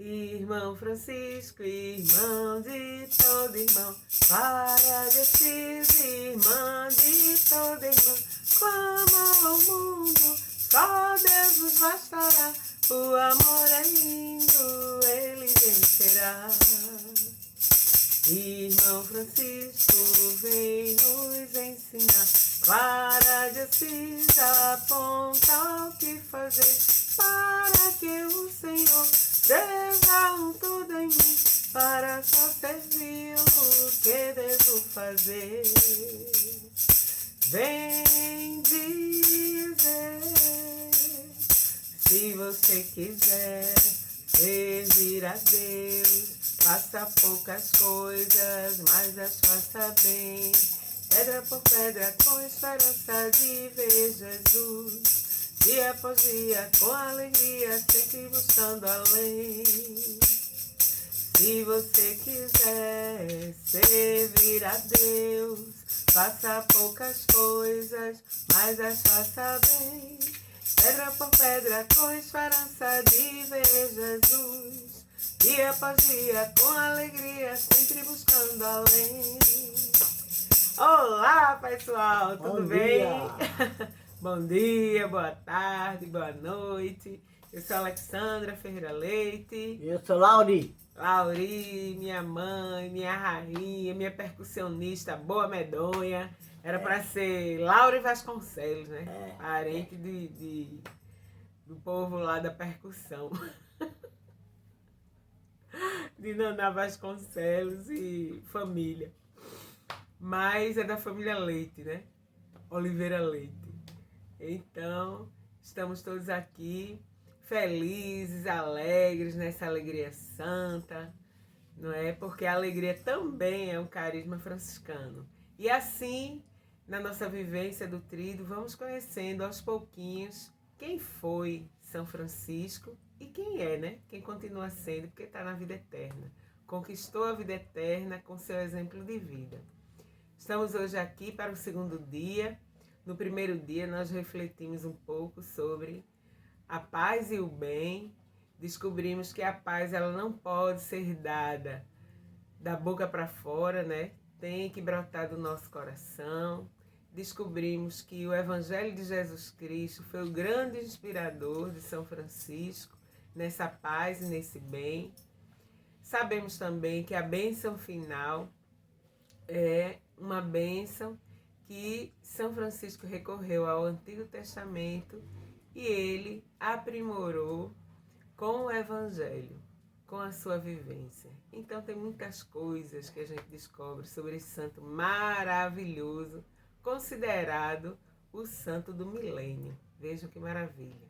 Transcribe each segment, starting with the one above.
Irmão Francisco, irmão de todo irmão, para de Assis, irmã de todo irmão, clama ao mundo, só Deus nos bastará, o amor é lindo, ele vencerá. Irmão Francisco, vem nos ensinar, Clara de Assis aponta o que fazer, para que o Senhor seja um tudo em mim, para só servi-lo que devo fazer. Vem dizer, se você quiser servir a Deus, faça poucas coisas, mas as faça bem. Pedra por pedra, com esperança de ver Jesus. Dia após dia, com alegria, sempre buscando além. Se você quiser servir a Deus, faça poucas coisas, mas as faça bem. Pedra por pedra, com esperança de ver Jesus. Dia após dia, com alegria, sempre buscando além. Olá, pessoal, tudo bem? Bom dia, boa tarde, boa noite. Eu sou a Alexandra Ferreira Leite. E eu sou Lauri. Lauri, minha mãe, minha rainha, minha percussionista boa medonha. Era para ser Lauri Vasconcelos, né? Parente do povo lá da percussão. De Naná Vasconcelos e família. Mas é da família Leite, né? Oliveira Leite. Então, estamos todos aqui felizes, alegres, nessa alegria santa, não é? Porque a alegria também é um carisma franciscano. E assim, na nossa vivência do Tríduo, vamos conhecendo aos pouquinhos quem foi São Francisco e quem é, né? Quem continua sendo, porque está na vida eterna. Conquistou a vida eterna com seu exemplo de vida. Estamos hoje aqui para o segundo dia. No primeiro dia, nós refletimos um pouco sobre a paz e o bem. Descobrimos que a paz ela não pode ser dada da boca para fora, né? Tem que brotar do nosso coração. Descobrimos que o Evangelho de Jesus Cristo foi o grande inspirador de São Francisco nessa paz e nesse bem. Sabemos também que a bênção final é uma bênção que São Francisco recorreu ao Antigo Testamento e ele aprimorou com o Evangelho, com a sua vivência. Então tem muitas coisas que a gente descobre sobre esse santo maravilhoso, considerado o santo do milênio. Vejam que maravilha.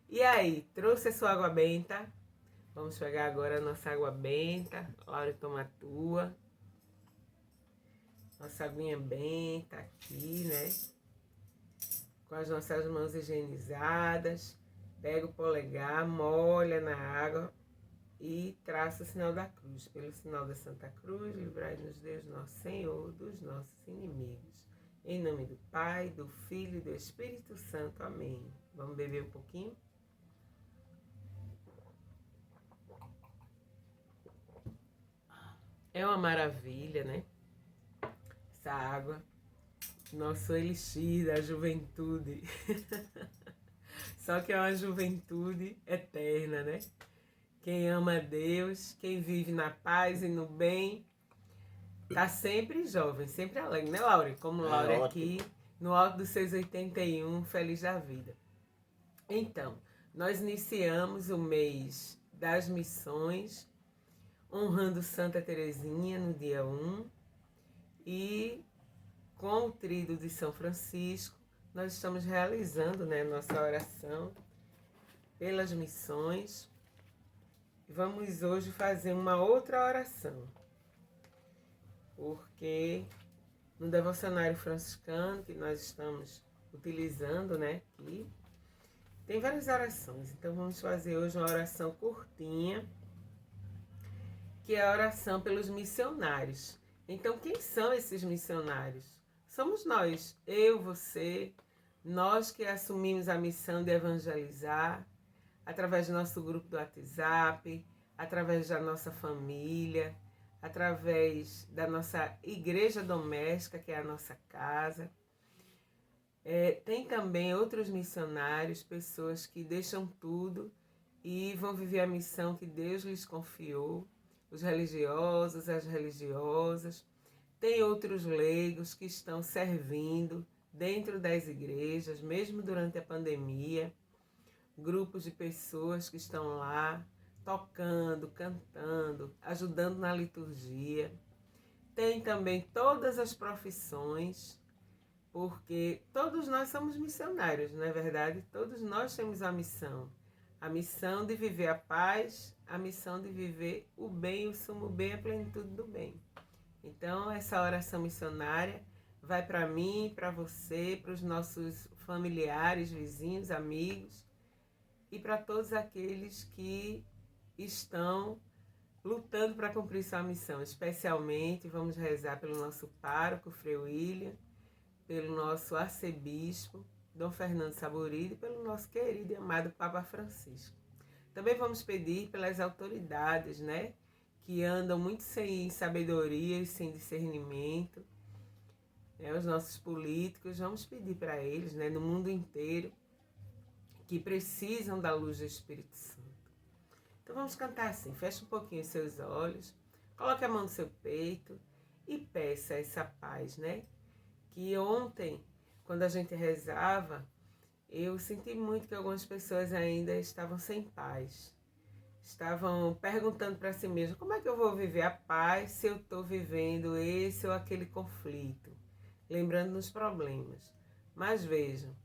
E aí, trouxe a sua água benta? Vamos pegar agora a nossa água benta. Laura, toma a tua. Nossa aguinha benta aqui, né? Com as nossas mãos higienizadas. Pega o polegar, molha na água e traça o sinal da cruz. Pelo sinal da Santa Cruz, livrai-nos Deus nosso Senhor dos nossos inimigos. Em nome do Pai, do Filho e do Espírito Santo. Amém. Vamos beber um pouquinho? É uma maravilha, né? Essa água, nosso elixir da juventude. Só que é uma juventude eterna, né? Quem ama Deus, quem vive na paz e no bem, tá sempre jovem, sempre alegre, né, Laura? Como Laura aqui, no alto dos seus 81, feliz da vida. Então, nós iniciamos o mês das missões, honrando Santa Teresinha no dia 1, e com o Tríduo de São Francisco, nós estamos realizando, né, nossa oração pelas missões. Vamos hoje fazer uma outra oração, porque no devocionário franciscano que nós estamos utilizando, né, aqui, tem várias orações. Então vamos fazer hoje uma oração curtinha, que é a oração pelos missionários. Então, quem são esses missionários? Somos nós, eu, você, nós que assumimos a missão de evangelizar através do nosso grupo do WhatsApp, através da nossa família, através da nossa igreja doméstica, que é a nossa casa. Tem também outros missionários, pessoas que deixam tudo e vão viver a missão que Deus lhes confiou, os religiosos, as religiosas. Tem outros leigos que estão servindo dentro das igrejas, mesmo durante a pandemia. Grupos de pessoas que estão lá tocando, cantando, ajudando na liturgia. Tem também todas as profissões, porque todos nós somos missionários, não é verdade? Todos nós temos a missão de viver a paz, a missão de viver o bem, o sumo bem, a plenitude do bem. Então, essa oração missionária vai para mim, para você, para os nossos familiares, vizinhos, amigos e para todos aqueles que estão lutando para cumprir sua missão. Especialmente, vamos rezar pelo nosso pároco, Frei William, pelo nosso arcebispo, Dom Fernando Saborida, e pelo nosso querido e amado Papa Francisco. Também vamos pedir pelas autoridades, né, que andam muito sem sabedoria e sem discernimento, os nossos políticos, vamos pedir para eles, né, no mundo inteiro, que precisam da luz do Espírito Santo. Então vamos cantar assim, feche um pouquinho os seus olhos, coloque a mão no seu peito e peça essa paz, né? Que ontem, quando a gente rezava, eu senti muito que algumas pessoas ainda estavam sem paz. Estavam perguntando para si mesmas, como é que eu vou viver a paz se eu estou vivendo esse ou aquele conflito? Lembrando nos problemas. Mas vejam,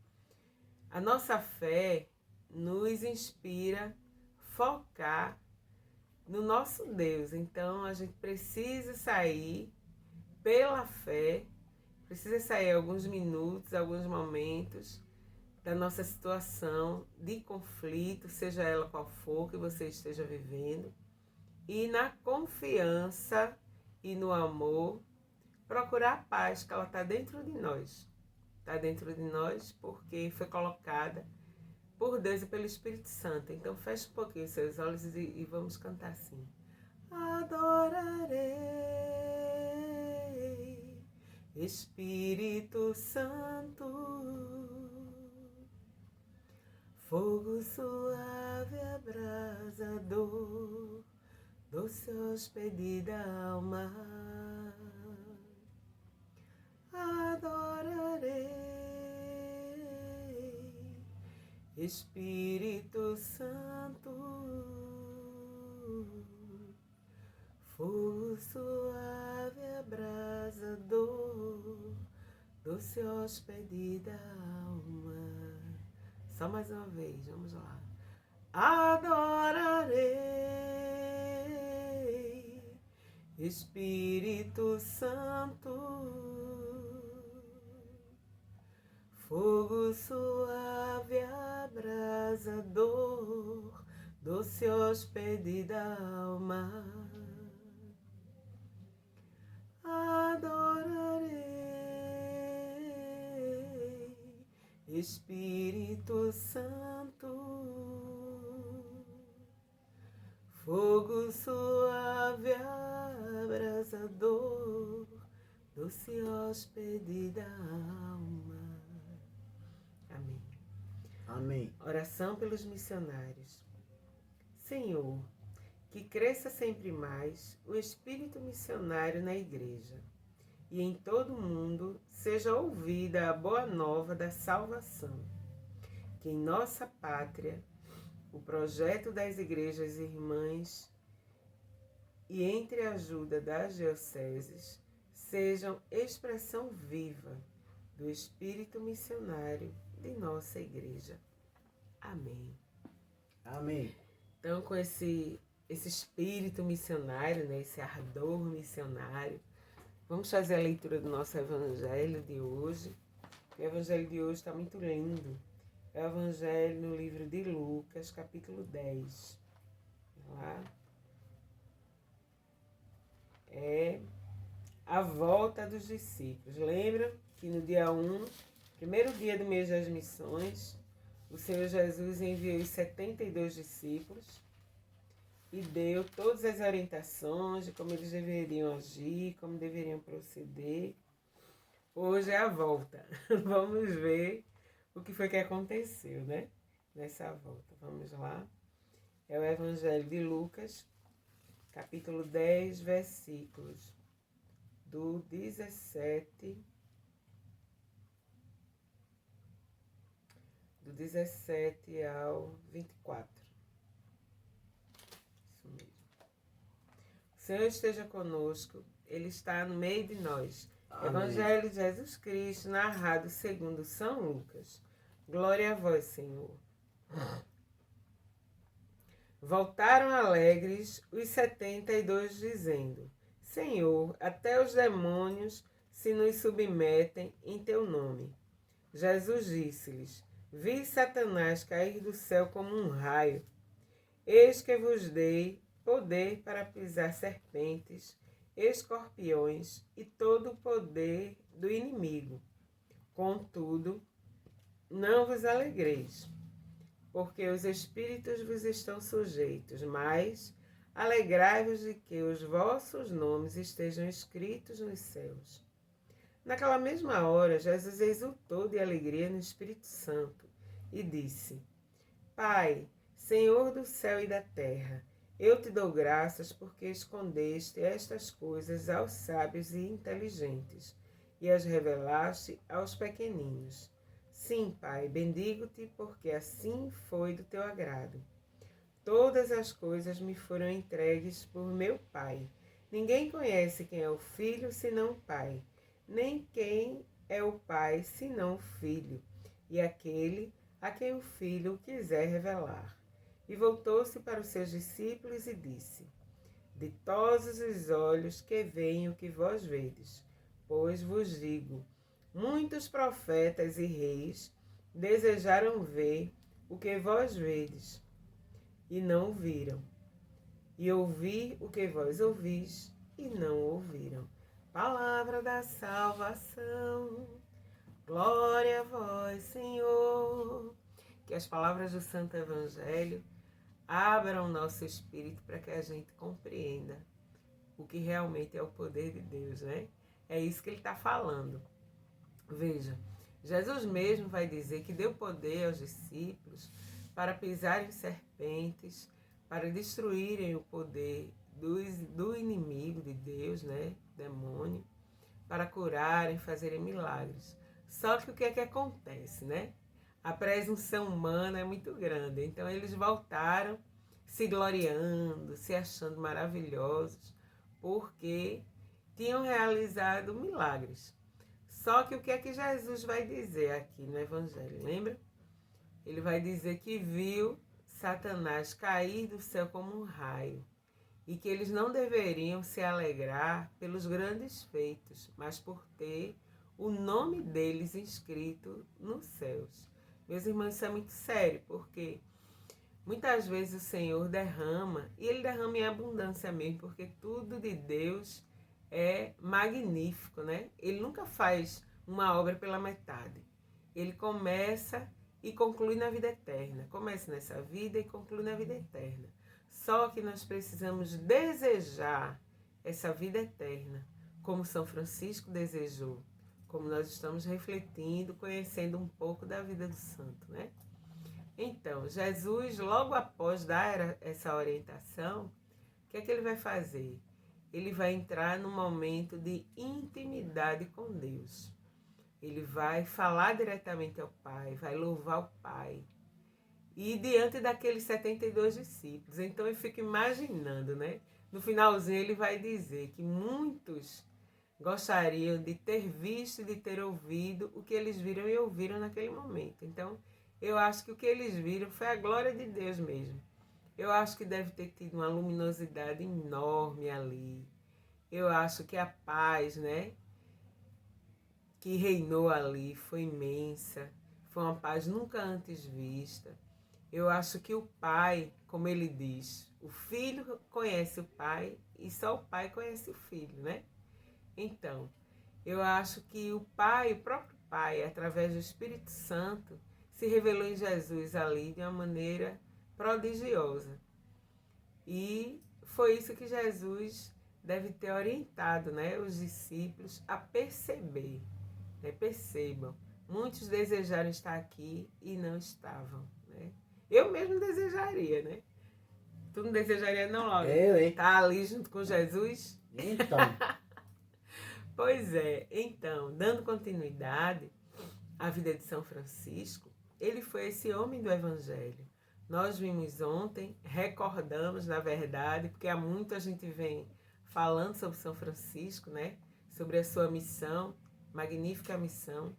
a nossa fé nos inspira a focar no nosso Deus. Então a gente precisa sair pela fé, precisa sair alguns minutos, alguns momentos da nossa situação de conflito, seja ela qual for que você esteja vivendo, e na confiança e no amor procurar a paz que ela está dentro de nós. Está dentro de nós porque foi colocada por Deus e pelo Espírito Santo. Então feche um pouquinho os seus olhos e vamos cantar assim. Adorarei, Espírito Santo, fogo suave, abrasador, doce hóspede da alma. Adorarei, Espírito Santo, fogo suave, abrasador, doce hóspede da alma. Só mais uma vez, vamos lá. Adorarei, Espírito Santo, fogo suave, abrasador, doce hóspede da alma. Adorarei, Espírito Santo, fogo suave, abrasador, doce hóspede da alma. Amém. Amém. Oração pelos missionários. Senhor, que cresça sempre mais o espírito missionário na Igreja e em todo o mundo seja ouvida a boa nova da salvação. Que em nossa pátria o projeto das igrejas irmãs e entre a ajuda das dioceses sejam expressão viva do espírito missionário de nossa igreja. Amém. Amém. Então, com esse espírito missionário, né, esse ardor missionário, vamos fazer a leitura do nosso evangelho de hoje. O evangelho de hoje está muito lindo. É o evangelho no livro de Lucas, capítulo 10. Lá. É a volta dos discípulos. Lembra que no dia 1, primeiro dia do mês das missões, o Senhor Jesus enviou os 72 discípulos e deu todas as orientações de como eles deveriam agir, como deveriam proceder. Hoje é a volta. Vamos ver o que foi que aconteceu, né? Nessa volta. Vamos lá. É o Evangelho de Lucas, capítulo 10, versículos do 17 ao 24. Isso mesmo. O Senhor esteja conosco, Ele está no meio de nós. Amém. Evangelho de Jesus Cristo, narrado segundo São Lucas. Glória a vós, Senhor. Voltaram alegres os 72, dizendo: Senhor, até os demônios se nos submetem em teu nome. Jesus disse-lhes: Vi Satanás cair do céu como um raio. Eis que vos dei poder para pisar serpentes, escorpiões e todo o poder do inimigo. Contudo, não vos alegreis, porque os espíritos vos estão sujeitos, mas alegrai-vos de que os vossos nomes estejam escritos nos céus. Naquela mesma hora, Jesus exultou de alegria no Espírito Santo e disse: Pai, Senhor do céu e da terra, eu te dou graças porque escondeste estas coisas aos sábios e inteligentes e as revelaste aos pequeninos. Sim, Pai, bendigo-te porque assim foi do teu agrado. Todas as coisas me foram entregues por meu Pai. Ninguém conhece quem é o Filho senão o Pai, nem quem é o Pai senão o Filho, e aquele a quem o Filho quiser revelar. E voltou-se para os seus discípulos e disse: Ditosos os olhos que veem o que vós vedes, pois vos digo, muitos profetas e reis desejaram ver o que vós vedes, e não viram, e ouvir o que vós ouvis, e não ouviram. Palavra da salvação, glória a vós, Senhor. Que as palavras do Santo Evangelho abram o nosso espírito para que a gente compreenda o que realmente é o poder de Deus, né? É isso que ele está falando. Veja, Jesus mesmo vai dizer que deu poder aos discípulos para pisarem serpentes, para destruírem o poder do inimigo de Deus, né? Demônio, para curarem, fazerem milagres. Só que o que é que acontece, né? A presunção humana é muito grande. Então eles voltaram se gloriando, se achando maravilhosos, porque tinham realizado milagres. Só que o que é que Jesus vai dizer aqui no Evangelho, lembra? Ele vai dizer que viu Satanás cair do céu como um raio e que eles não deveriam se alegrar pelos grandes feitos, mas por ter o nome deles inscrito nos céus. Meus irmãos, isso é muito sério, porque muitas vezes o Senhor derrama, e Ele derrama em abundância mesmo, porque tudo de Deus é magnífico, né? Ele nunca faz uma obra pela metade. Ele começa e conclui na vida eterna. Começa nessa vida e conclui na vida eterna. Só que nós precisamos desejar essa vida eterna, como São Francisco desejou, como nós estamos refletindo, conhecendo um pouco da vida do santo, né? Então, Jesus, logo após dar essa orientação, o que é que ele vai fazer? Ele vai entrar num momento de intimidade com Deus. Ele vai falar diretamente ao Pai, vai louvar o Pai. E diante daqueles 72 discípulos. Então eu fico imaginando, né? No finalzinho ele vai dizer que muitos gostariam de ter visto e de ter ouvido o que eles viram e ouviram naquele momento. Então eu acho que o que eles viram foi a glória de Deus mesmo. Eu acho que deve ter tido uma luminosidade enorme ali. Eu acho que a paz, né, que reinou ali foi imensa. Foi uma paz nunca antes vista. Eu acho que o Pai, como ele diz, o Filho conhece o Pai e só o Pai conhece o Filho, né? Então, eu acho que o Pai, o próprio Pai, através do Espírito Santo, se revelou em Jesus ali de uma maneira prodigiosa. E foi isso que Jesus deve ter orientado, né, os discípulos a perceber, né, percebam. Muitos desejaram estar aqui e não estavam, né? Eu mesmo desejaria, né? Tu não desejaria não, Laura? Eu, hein? Tá ali junto com Jesus? Então, Pois é, então, dando continuidade à vida de São Francisco, ele foi esse homem do Evangelho. Nós vimos ontem, recordamos, na verdade, porque há muito a gente vem falando sobre São Francisco, né? Sobre a sua missão, magnífica missão,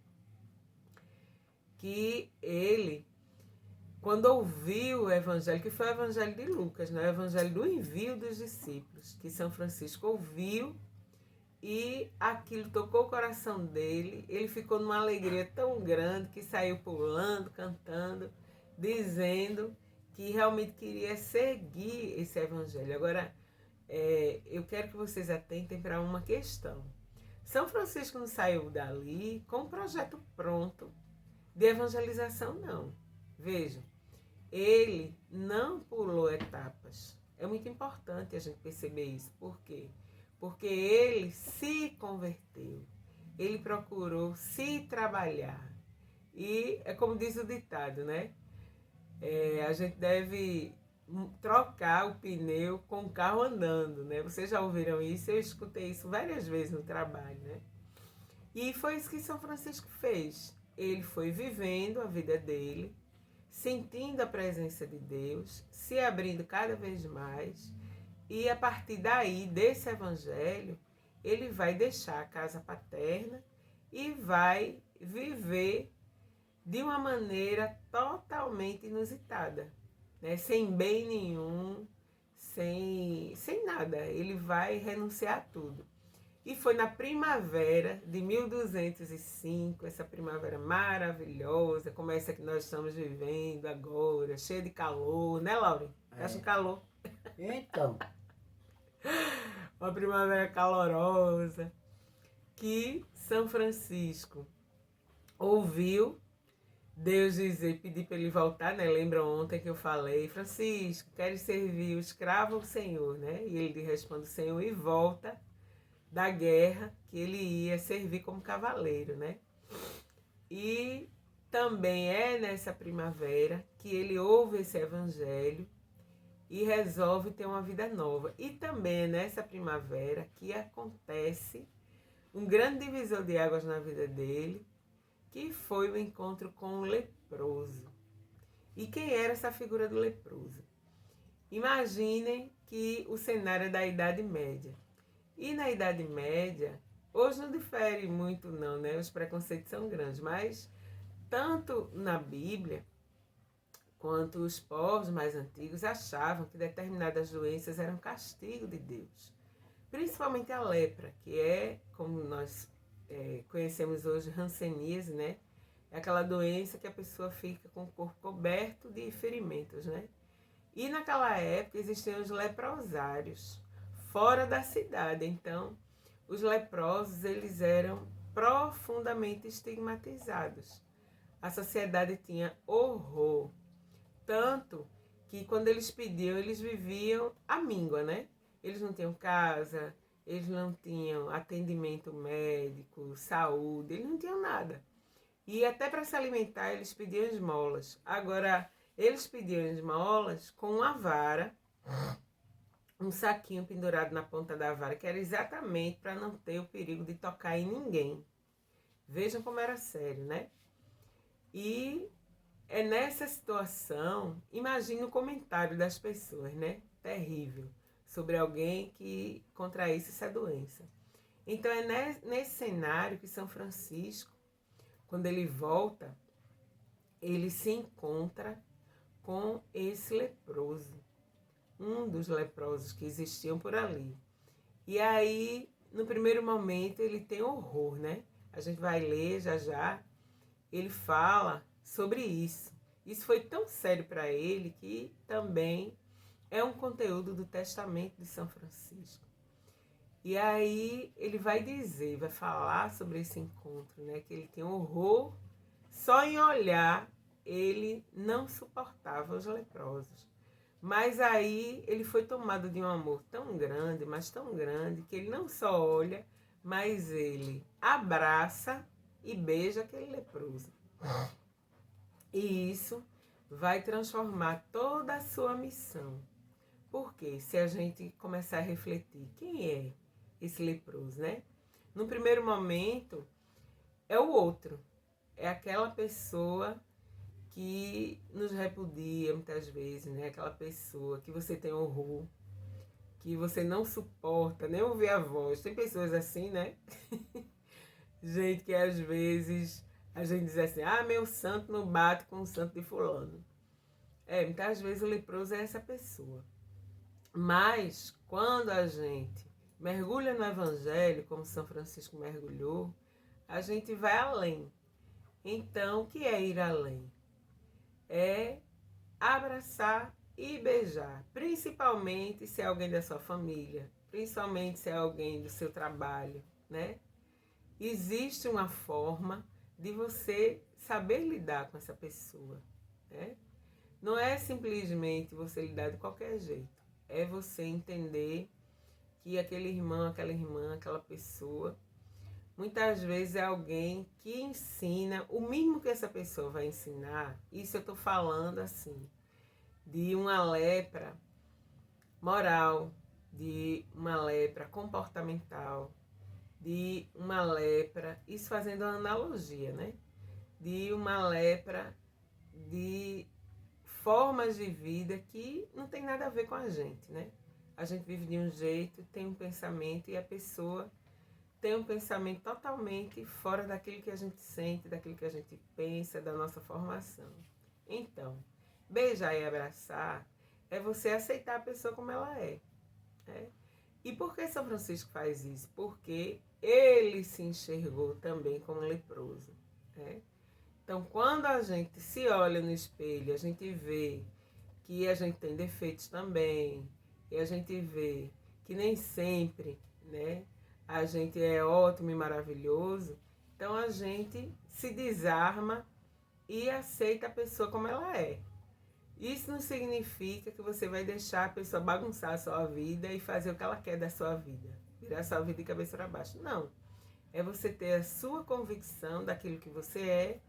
que ele, quando ouviu o Evangelho, que foi o Evangelho de Lucas, né? O Evangelho do envio dos discípulos, que São Francisco ouviu e aquilo tocou o coração dele, ele ficou numa alegria tão grande que saiu pulando, cantando, dizendo que realmente queria seguir esse evangelho. Agora, eu quero que vocês atentem para uma questão. São Francisco não saiu dali com um projeto pronto de evangelização, não. Vejam, ele não pulou etapas. É muito importante a gente perceber isso. Por quê? Porque ele se converteu, ele procurou se trabalhar. E é como diz o ditado, né? A gente deve trocar o pneu com o carro andando, né? Vocês já ouviram isso? Eu escutei isso várias vezes no trabalho, né? E foi isso que São Francisco fez. Ele foi vivendo a vida dele, sentindo a presença de Deus, se abrindo cada vez mais. E a partir daí, desse evangelho, ele vai deixar a casa paterna e vai viver de uma maneira totalmente inusitada, né? Sem bem nenhum, sem nada. Ele vai renunciar a tudo. E foi na primavera de 1205, essa primavera maravilhosa, como essa que nós estamos vivendo agora, cheia de calor, né, Laura? Acha um calor? então, Uma primavera calorosa, que São Francisco ouviu Deus dizer, pedir para ele voltar, né? Lembra ontem que eu falei, Francisco, queres servir o escravo ou o Senhor, né? E ele responde, Senhor, e volta da guerra que ele ia servir como cavaleiro, né? E também é nessa primavera que ele ouve esse evangelho e resolve ter uma vida nova. E também é nessa primavera que acontece um grande divisor de águas na vida dele, que foi o encontro com o leproso. E quem era essa figura do leproso? Imaginem que o cenário é da Idade Média. E na Idade Média, hoje não difere muito não, né? Os preconceitos são grandes, mas tanto na Bíblia quanto os povos mais antigos achavam que determinadas doenças eram castigo de Deus. Principalmente a lepra, que é, como nós conhecemos hoje, hanseníase, né? É aquela doença que a pessoa fica com o corpo coberto de ferimentos, né? E naquela época existiam os leprosários, fora da cidade. Então, os leprosos, eles eram profundamente estigmatizados. A sociedade tinha horror. Tanto que quando eles pediam, eles viviam à míngua, né? Eles não tinham casa, eles não tinham atendimento médico, saúde, eles não tinham nada. E até para se alimentar, eles pediam esmolas. Agora, eles pediam esmolas com uma vara, um saquinho pendurado na ponta da vara, que era exatamente para não ter o perigo de tocar em ninguém. Vejam como era sério, né? E é nessa situação, imagine o comentário das pessoas, né? Terrível, sobre alguém que contraísse essa doença. Então é nesse cenário que São Francisco, quando ele volta, ele se encontra com esse leproso, um dos leprosos que existiam por ali. E aí, no primeiro momento, ele tem horror, né? A gente vai ler já já, ele fala sobre isso. Isso foi tão sério para ele que também é um conteúdo do Testamento de São Francisco. E aí ele vai dizer, vai falar sobre esse encontro, né? Que ele tem horror, só em olhar ele não suportava os leprosos. Mas aí ele foi tomado de um amor tão grande, mas tão grande, que ele não só olha, mas ele abraça e beija aquele leproso. E isso vai transformar toda a sua missão. Porque se a gente começar a refletir, quem é esse leproso, né? No primeiro momento, é o outro. É aquela pessoa que nos repudia muitas vezes, né? Aquela pessoa que você tem horror, que você não suporta nem ouvir a voz. Tem pessoas assim, né? Gente que às vezes a gente diz assim, meu santo não bate com o santo de fulano. Muitas vezes o leproso é essa pessoa. Mas quando a gente mergulha no Evangelho, como São Francisco mergulhou, a gente vai além. Então, o que é ir além? É abraçar e beijar, principalmente se é alguém da sua família, principalmente se é alguém do seu trabalho, né? Existe uma forma de você saber lidar com essa pessoa, né? Não é simplesmente você lidar de qualquer jeito, é você entender que aquele irmão, aquela irmã, aquela pessoa, muitas vezes é alguém que ensina, o mínimo que essa pessoa vai ensinar, isso eu estou falando assim, de uma lepra moral, de uma lepra comportamental, de uma lepra, isso fazendo uma analogia, né? De uma lepra de formas de vida que não tem nada a ver com a gente, né? A gente vive de um jeito, tem um pensamento e a pessoa tem um pensamento totalmente fora daquilo que a gente sente, daquilo que a gente pensa, da nossa formação. Então, beijar e abraçar é você aceitar a pessoa como ela é, né? E por que São Francisco faz isso? Porque ele se enxergou também como leproso, né? Então, quando a gente se olha no espelho, a gente vê que a gente tem defeitos também, e a gente vê que nem sempre, né, a gente é ótimo e maravilhoso, então a gente se desarma e aceita a pessoa como ela é. Isso não significa que você vai deixar a pessoa bagunçar a sua vida e fazer o que ela quer da sua vida, virar a sua vida de cabeça para baixo. Não. É você ter a sua convicção daquilo que você é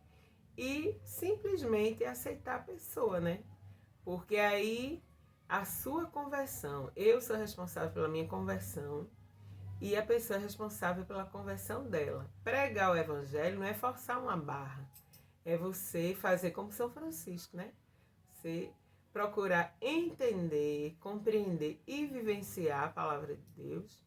e simplesmente aceitar a pessoa, né? Porque aí a sua conversão, eu sou responsável pela minha conversão e a pessoa é responsável pela conversão dela. Pregar o evangelho não é forçar uma barra, é você fazer como São Francisco, né? Você procurar entender, compreender e vivenciar a palavra de Deus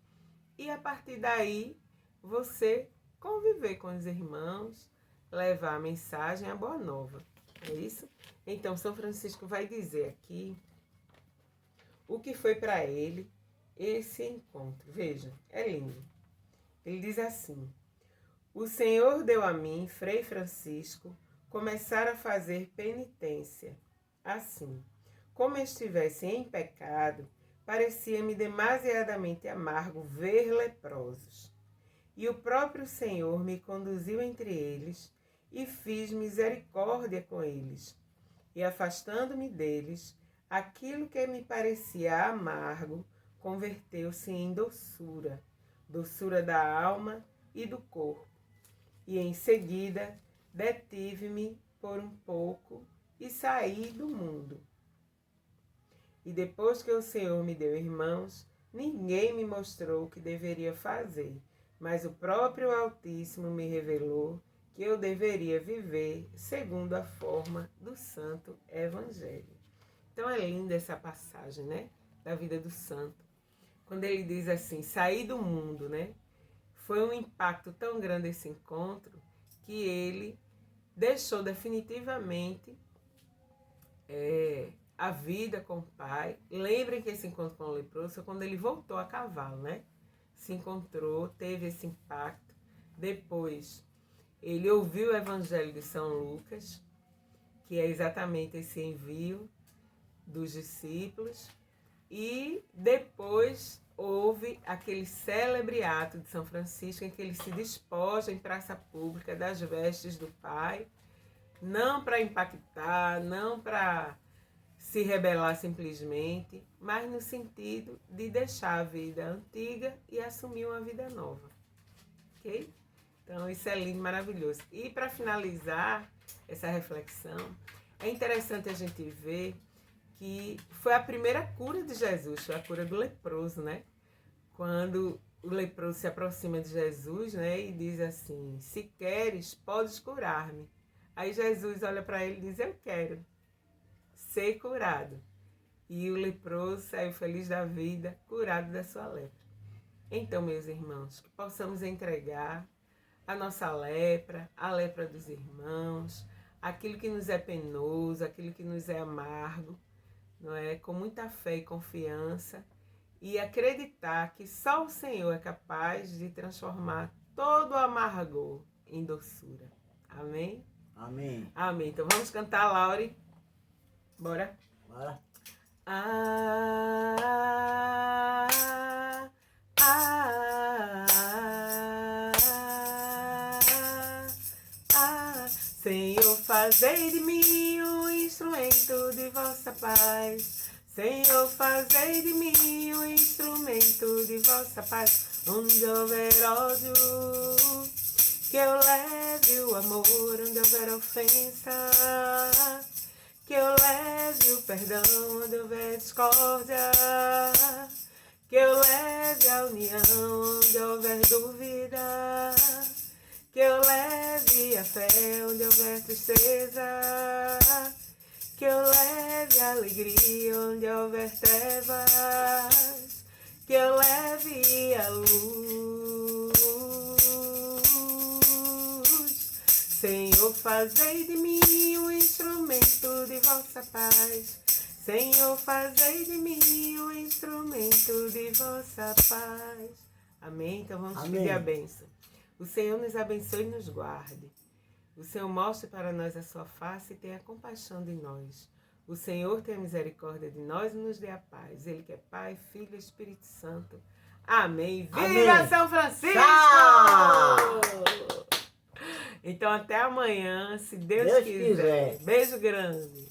e a partir daí você conviver com os irmãos, levar a mensagem, a boa nova. É isso? Então, São Francisco vai dizer aqui o que foi para ele esse encontro. Veja, é lindo. Ele diz assim: o Senhor deu a mim, Frei Francisco, começar a fazer penitência. Assim, como estivesse em pecado, parecia-me demasiadamente amargo ver leprosos. E o próprio Senhor me conduziu entre eles e fiz misericórdia com eles. E afastando-me deles, aquilo que me parecia amargo converteu-se em doçura, doçura da alma e do corpo. E em seguida detive-me por um pouco e saí do mundo. E depois que o Senhor me deu irmãos, ninguém me mostrou o que deveria fazer, mas o próprio Altíssimo me revelou que eu deveria viver segundo a forma do Santo Evangelho. Então é linda essa passagem, né? Da vida do santo. Quando ele diz assim, sair do mundo, né? Foi um impacto tão grande esse encontro que ele deixou definitivamente a vida com o Pai. Lembrem que esse encontro com o leproso foi quando ele voltou a cavalo, né? Se encontrou, teve esse impacto. Depois, ele ouviu o Evangelho de São Lucas, que é exatamente esse envio dos discípulos. E depois houve aquele célebre ato de São Francisco em que ele se despoja em praça pública das vestes do Pai, não para impactar, não para se rebelar simplesmente, mas no sentido de deixar a vida antiga e assumir uma vida nova. Ok? Então, isso é lindo, maravilhoso. E para finalizar essa reflexão, é interessante a gente ver que foi a primeira cura de Jesus, foi a cura do leproso, né? Quando o leproso se aproxima de Jesus, né, e diz assim: se queres, podes curar-me. Aí Jesus olha para ele e diz: eu quero ser curado. E o leproso saiu feliz da vida, curado da sua lepra. Então, meus irmãos, que possamos entregar a nossa lepra, a lepra dos irmãos, aquilo que nos é penoso, aquilo que nos é amargo, não é? Com muita fé e confiança, e acreditar que só o Senhor é capaz de transformar todo o amargor em doçura. Amém? Amém. Amém. Então vamos cantar, Laure. Bora? Bora. Senhor, fazei de mim um instrumento de vossa paz. Senhor, fazei de mim um instrumento de vossa paz. Onde houver ódio, que eu leve o amor. Onde houver ofensa, que eu leve o perdão. Onde houver discórdia, que eu leve a união. Onde houver dúvida, que eu leve a fé. Onde houver tristeza, que eu leve a alegria. Onde houver trevas, que eu leve a luz. Senhor, fazei de mim um instrumento de vossa paz. Senhor, fazei de mim um instrumento de vossa paz. Amém? Então vamos pedir a bênção. O Senhor nos abençoe e nos guarde. O Senhor mostre para nós a sua face e tenha compaixão de nós. O Senhor tenha misericórdia de nós e nos dê a paz. Ele que é Pai, Filho e Espírito Santo. Amém. Viva Amém. São Francisco! Tchau! Então até amanhã, se Deus quiser. quiser. Beijo grande.